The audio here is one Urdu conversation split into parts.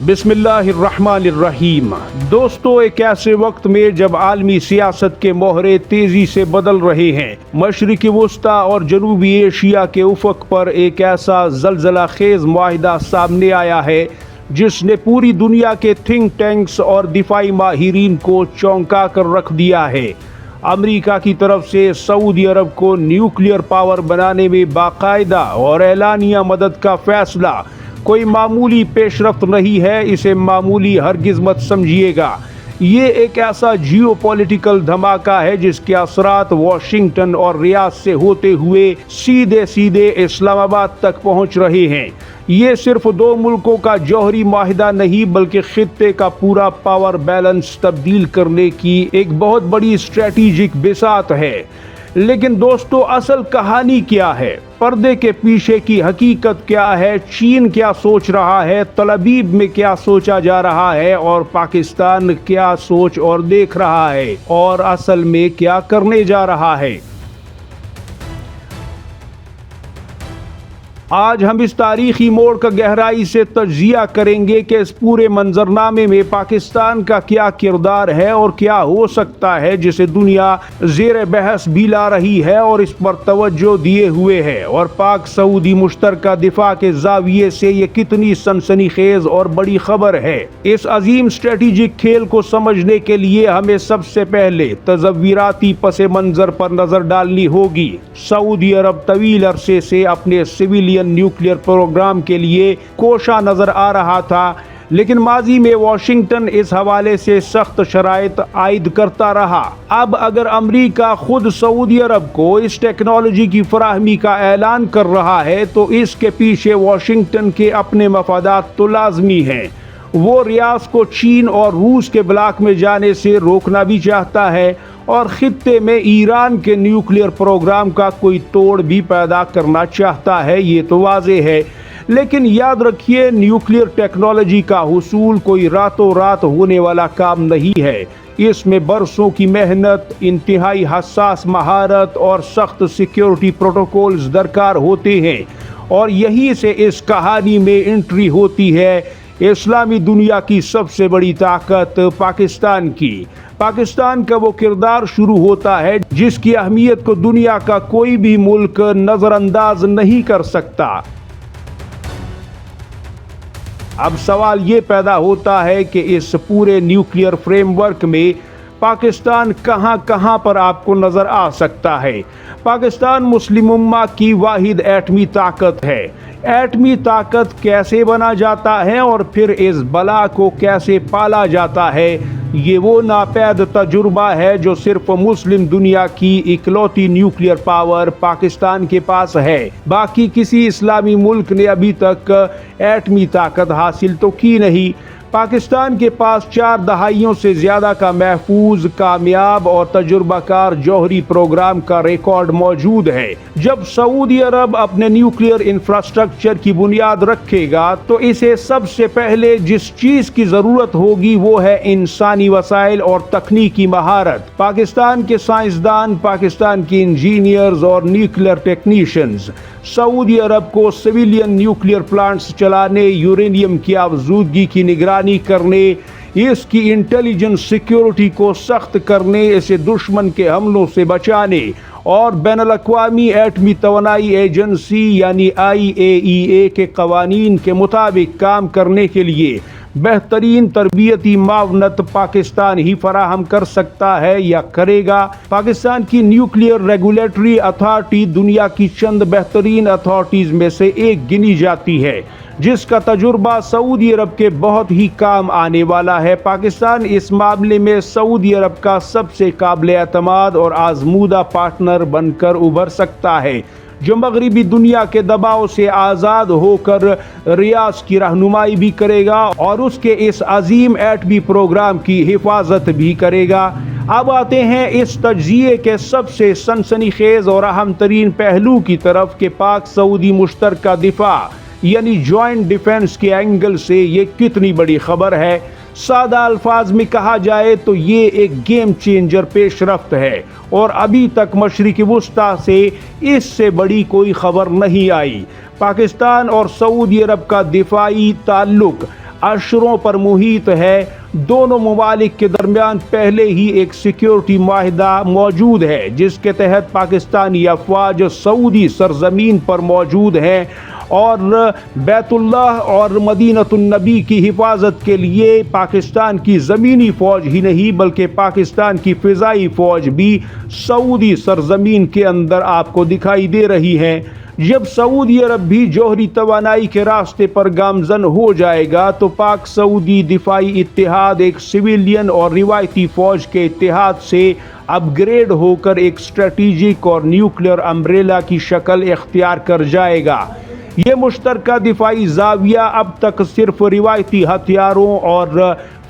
بسم اللہ الرحمن الرحیم۔ دوستو، ایک ایسے وقت میں جب عالمی سیاست کے موہرے تیزی سے بدل رہے ہیں، مشرق وسطی اور جنوبی ایشیا کے افق پر ایک ایسا زلزلہ خیز معاہدہ سامنے آیا ہے جس نے پوری دنیا کے تھنک ٹینکس اور دفاعی ماہرین کو چونکا کر رکھ دیا ہے۔ امریکہ کی طرف سے سعودی عرب کو نیوکلیئر پاور بنانے میں باقاعدہ اور اعلانیہ مدد کا فیصلہ کوئی معمولی پیش رفت نہیں ہے، اسے معمولی ہرگز مت سمجھیے گا۔ یہ ایک ایسا جیو پولیٹیکل دھماکہ ہے جس کے اثرات واشنگٹن اور ریاض سے ہوتے ہوئے سیدھے اسلام آباد تک پہنچ رہے ہیں۔ یہ صرف دو ملکوں کا جوہری معاہدہ نہیں بلکہ خطے کا پورا پاور بیلنس تبدیل کرنے کی ایک بہت بڑی اسٹریٹجک بساط ہے۔ لیکن دوستو، اصل کہانی کیا ہے؟ پردے کے پیچھے کی حقیقت کیا ہے؟ چین کیا سوچ رہا ہے؟ تل ابیب میں کیا سوچا جا رہا ہے؟ اور پاکستان کیا سوچ اور دیکھ رہا ہے؟ اور اصل میں کیا کرنے جا رہا ہے؟ آج ہم اس تاریخی موڑ کا گہرائی سے تجزیہ کریں گے کہ اس پورے منظرنامے میں پاکستان کا کیا کردار ہے اور کیا ہو سکتا ہے جسے دنیا زیر بحث بھی لا رہی ہے اور اس پر توجہ دیے ہوئے ہے، اور پاک سعودی مشترکہ دفاع کے زاویے سے یہ کتنی سنسنی خیز اور بڑی خبر ہے۔ اس عظیم اسٹریٹجک کھیل کو سمجھنے کے لیے ہمیں سب سے پہلے تصوراتی پس منظر پر نظر ڈالنی ہوگی۔ سعودی عرب طویل عرصے سے اپنے سویلین نیوکلیئر پروگرام کے لیے کوشاں نظر آ رہا تھا، لیکن ماضی میں واشنگٹن اس حوالے سے سخت شرائط عائد کرتا رہا۔ اب اگر امریکہ خود سعودی عرب کو اس ٹیکنالوجی کی فراہمی کا اعلان کر رہا ہے تو اس کے پیچھے واشنگٹن کے اپنے مفادات تو لازمی ہیں۔ وہ ریاض کو چین اور روس کے بلاک میں جانے سے روکنا بھی چاہتا ہے اور خطے میں ایران کے نیوکلیئر پروگرام کا کوئی توڑ بھی پیدا کرنا چاہتا ہے، یہ تو واضح ہے۔ لیکن یاد رکھیے، نیوکلیئر ٹیکنالوجی کا حصول کوئی راتوں رات ہونے والا کام نہیں ہے۔ اس میں برسوں کی محنت، انتہائی حساس مہارت اور سخت سیکیورٹی پروٹوکولز درکار ہوتے ہیں، اور یہیں سے اس کہانی میں انٹری ہوتی ہے اسلامی دنیا کی سب سے بڑی طاقت پاکستان کی۔ پاکستان کا وہ کردار شروع ہوتا ہے جس کی اہمیت کو دنیا کا کوئی بھی ملک نظر انداز نہیں کر سکتا۔ اب سوال یہ پیدا ہوتا ہے کہ اس پورے نیوکلیئر فریم ورک میں پاکستان کہاں کہاں پر آپ کو نظر آ سکتا ہے۔ پاکستان مسلم امہ کی واحد ایٹمی طاقت ہے۔ ایٹمی طاقت کیسے بنا جاتا ہے اور پھر اس بلا کو کیسے پالا جاتا ہے؟ یہ وہ ناپید تجربہ ہے جو صرف مسلم دنیا کی اکلوتی نیوکلیئر پاور پاکستان کے پاس ہے۔ باقی کسی اسلامی ملک نے ابھی تک ایٹمی طاقت حاصل تو کی نہیں۔ پاکستان کے پاس 4 دہائیوں سے زیادہ کا محفوظ، کامیاب اور تجربہ کار جوہری پروگرام کا ریکارڈ موجود ہے۔ جب سعودی عرب اپنے نیوکلیئر انفراسٹرکچر کی بنیاد رکھے گا تو اسے سب سے پہلے جس چیز کی ضرورت ہوگی وہ ہے انسانی وسائل اور تکنیکی مہارت۔ پاکستان کے سائنسدان، پاکستان کے انجینئرز اور نیوکلیئر ٹیکنیشینز سعودی عرب کو سویلین نیوکلیئر پلانٹس چلانے، یورینیم کی آلودگی کی نگرانی کرنے، اس کی انٹیلیجنس سیکیورٹی کو سخت کرنے، اسے دشمن کے حملوں سے بچانے اور بین الاقوامی ایٹمی توانائی ایجنسی یعنی IAEA کے قوانین کے مطابق کام کرنے کے لیے بہترین تربیتی معاونت پاکستان ہی فراہم کر سکتا ہے یا کرے گا۔ پاکستان کی نیوکلیئر ریگولیٹری اتھارٹی دنیا کی چند بہترین اتھارٹیز میں سے ایک گنی جاتی ہے، جس کا تجربہ سعودی عرب کے بہت ہی کام آنے والا ہے۔ پاکستان اس معاملے میں سعودی عرب کا سب سے قابل اعتماد اور آزمودہ پارٹنر بن کر ابھر سکتا ہے، جو مغربی دنیا کے دباؤ سے آزاد ہو کر ریاض کی رہنمائی بھی کرے گا اور اس کے اس عظیم ایٹمی پروگرام کی حفاظت بھی کرے گا۔ اب آتے ہیں اس تجزیے کے سب سے سنسنی خیز اور اہم ترین پہلو کی طرف کہ پاک سعودی مشترکہ دفاع یعنی جوائنٹ ڈیفنس کے اینگل سے یہ کتنی بڑی خبر ہے۔ سادہ الفاظ میں کہا جائے تو یہ ایک گیم چینجر پیش رفت ہے، اور ابھی تک مشرق وسطی سے اس سے بڑی کوئی خبر نہیں آئی۔ پاکستان اور سعودی عرب کا دفاعی تعلق اشروں پر محیط ہے۔ دونوں ممالک کے درمیان پہلے ہی ایک سیکیورٹی معاہدہ موجود ہے جس کے تحت پاکستانی افواج سعودی سرزمین پر موجود ہیں اور بیت اللہ اور مدینۃ النبی کی حفاظت کے لیے پاکستان کی زمینی فوج ہی نہیں بلکہ پاکستان کی فضائی فوج بھی سعودی سرزمین کے اندر آپ کو دکھائی دے رہی ہے۔ جب سعودی عرب بھی جوہری توانائی کے راستے پر گامزن ہو جائے گا تو پاک سعودی دفاعی اتحاد ایک سویلین اور روایتی فوج کے اتحاد سے اپ گریڈ ہو کر ایک اسٹریٹجک اور نیوکلیئر امبریلا کی شکل اختیار کر جائے گا۔ یہ مشترکہ دفاعی زاویہ اب تک صرف روایتی ہتھیاروں اور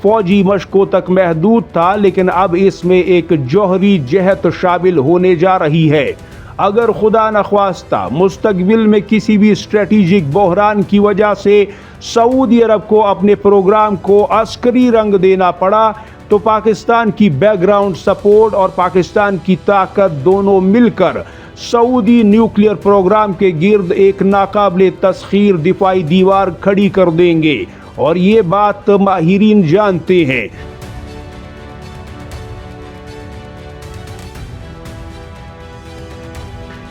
فوجی مشقوں تک محدود تھا، لیکن اب اس میں ایک جوہری جہت شامل ہونے جا رہی ہے۔ اگر خدا نخواستہ مستقبل میں کسی بھی اسٹریٹجک بحران کی وجہ سے سعودی عرب کو اپنے پروگرام کو عسکری رنگ دینا پڑا تو پاکستان کی بیک گراؤنڈ سپورٹ اور پاکستان کی طاقت دونوں مل کر سعودی نیوکلیئر پروگرام کے گرد ایک ناقابل تسخیر دفاعی دیوار کھڑی کر دیں گے، اور یہ بات ماہرین جانتے ہیں۔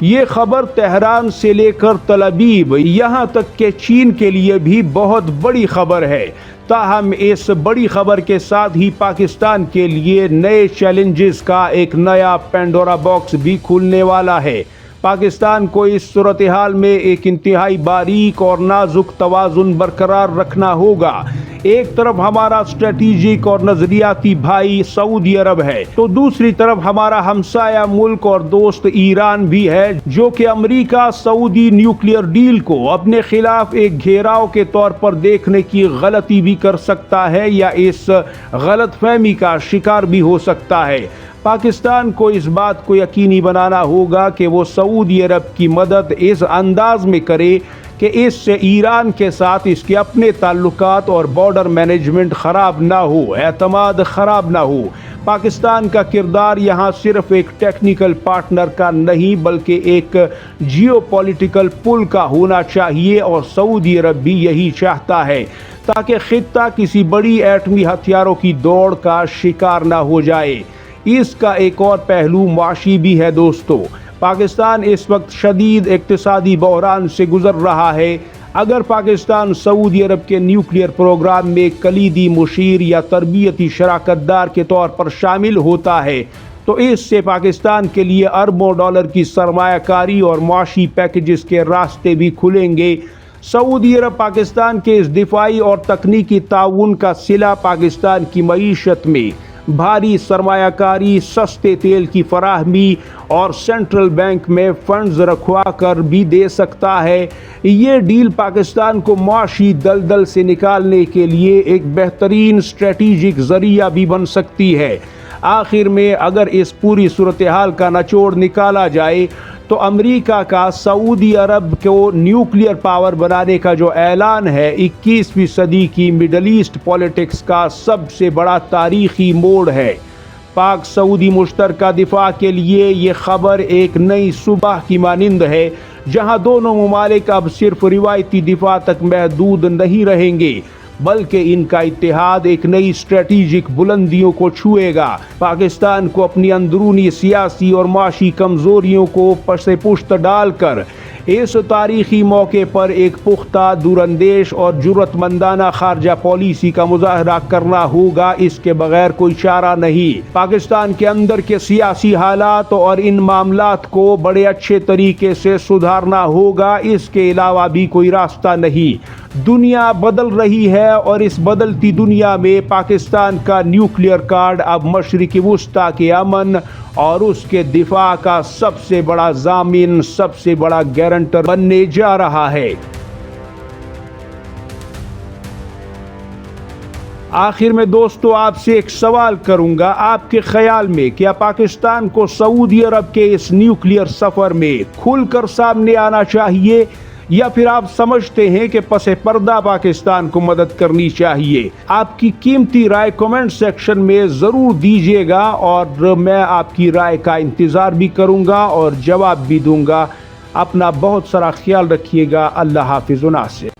یہ خبر تہران سے لے کر تل ابیب یہاں تک کہ چین کے لیے بھی بہت بڑی خبر ہے۔ تاہم اس بڑی خبر کے ساتھ ہی پاکستان کے لیے نئے چیلنجز کا ایک نیا پینڈورا باکس بھی کھلنے والا ہے۔ پاکستان کو اس صورتحال میں ایک انتہائی باریک اور نازک توازن برقرار رکھنا ہوگا۔ ایک طرف ہمارا اسٹریٹجک اور نظریاتی بھائی سعودی عرب ہے تو دوسری طرف ہمارا ہمسایہ ملک اور دوست ایران بھی ہے، جو کہ امریکہ سعودی نیوکلیئر ڈیل کو اپنے خلاف ایک گھیراؤ کے طور پر دیکھنے کی غلطی بھی کر سکتا ہے یا اس غلط فہمی کا شکار بھی ہو سکتا ہے۔ پاکستان کو اس بات کو یقینی بنانا ہوگا کہ وہ سعودی عرب کی مدد اس انداز میں کرے کہ اس سے ایران کے ساتھ اس کے اپنے تعلقات اور بارڈر مینجمنٹ خراب نہ ہو، اعتماد خراب نہ ہو۔ پاکستان کا کردار یہاں صرف ایک ٹیکنیکل پارٹنر کا نہیں بلکہ ایک جیو پولیٹیکل پل کا ہونا چاہیے، اور سعودی عرب بھی یہی چاہتا ہے تاکہ خطہ کسی بڑی ایٹمی ہتھیاروں کی دوڑ کا شکار نہ ہو جائے۔ اس کا ایک اور پہلو معاشی بھی ہے دوستو۔ پاکستان اس وقت شدید اقتصادی بحران سے گزر رہا ہے۔ اگر پاکستان سعودی عرب کے نیوکلیئر پروگرام میں کلیدی مشیر یا تربیتی شراکت دار کے طور پر شامل ہوتا ہے تو اس سے پاکستان کے لیے اربوں ڈالر کی سرمایہ کاری اور معاشی پیکیجز کے راستے بھی کھلیں گے۔ سعودی عرب پاکستان کے اس دفاعی اور تکنیکی تعاون کا صلہ پاکستان کی معیشت میں بھاری سرمایہ کاری، سستے تیل کی فراہمی اور سینٹرل بینک میں فنڈز رکھوا کر بھی دے سکتا ہے۔ یہ ڈیل پاکستان کو معاشی دلدل سے نکالنے کے لیے ایک بہترین اسٹریٹجک ذریعہ بھی بن سکتی ہے۔ آخر میں اگر اس پوری صورتحال کا نچوڑ نکالا جائے تو امریکہ کا سعودی عرب کو نیوکلیئر پاور بنانے کا جو اعلان ہے 21ویں صدی کی مڈل ایسٹ پولیٹکس کا سب سے بڑا تاریخی موڑ ہے۔ پاک سعودی مشترکہ دفاع کے لیے یہ خبر ایک نئی صبح کی مانند ہے، جہاں دونوں ممالک اب صرف روایتی دفاع تک محدود نہیں رہیں گے بلکہ ان کا اتحاد ایک نئی اسٹریٹجک بلندیوں کو چھوئے گا۔ پاکستان کو اپنی اندرونی سیاسی اور معاشی کمزوریوں کو پس پشت ڈال کر اس تاریخی موقع پر ایک پختہ، دوراندیش اور جرأت مندانہ خارجہ پالیسی کا مظاہرہ کرنا ہوگا۔ اس کے بغیر کوئی چارہ نہیں۔ پاکستان کے اندر کے سیاسی حالات اور ان معاملات کو بڑے اچھے طریقے سے سدھارنا ہوگا، اس کے علاوہ بھی کوئی راستہ نہیں۔ دنیا بدل رہی ہے اور اس بدلتی دنیا میں پاکستان کا نیوکلیئر کارڈ اب مشرق وسطیٰ کے امن اور اس کے دفاع کا سب سے بڑا ضامن، سب سے بڑا گارنٹر بننے جا رہا ہے۔ آخر میں دوستو آپ سے ایک سوال کروں گا، آپ کے خیال میں کیا پاکستان کو سعودی عرب کے اس نیوکلیئر سفر میں کھل کر سامنے آنا چاہیے یا پھر آپ سمجھتے ہیں کہ پس پردہ پاکستان کو مدد کرنی چاہیے؟ آپ کی قیمتی رائے کمنٹ سیکشن میں ضرور دیجیے گا اور میں آپ کی رائے کا انتظار بھی کروں گا اور جواب بھی دوں گا۔ اپنا بہت سارا خیال رکھیے گا۔ اللہ حافظ و ناصر۔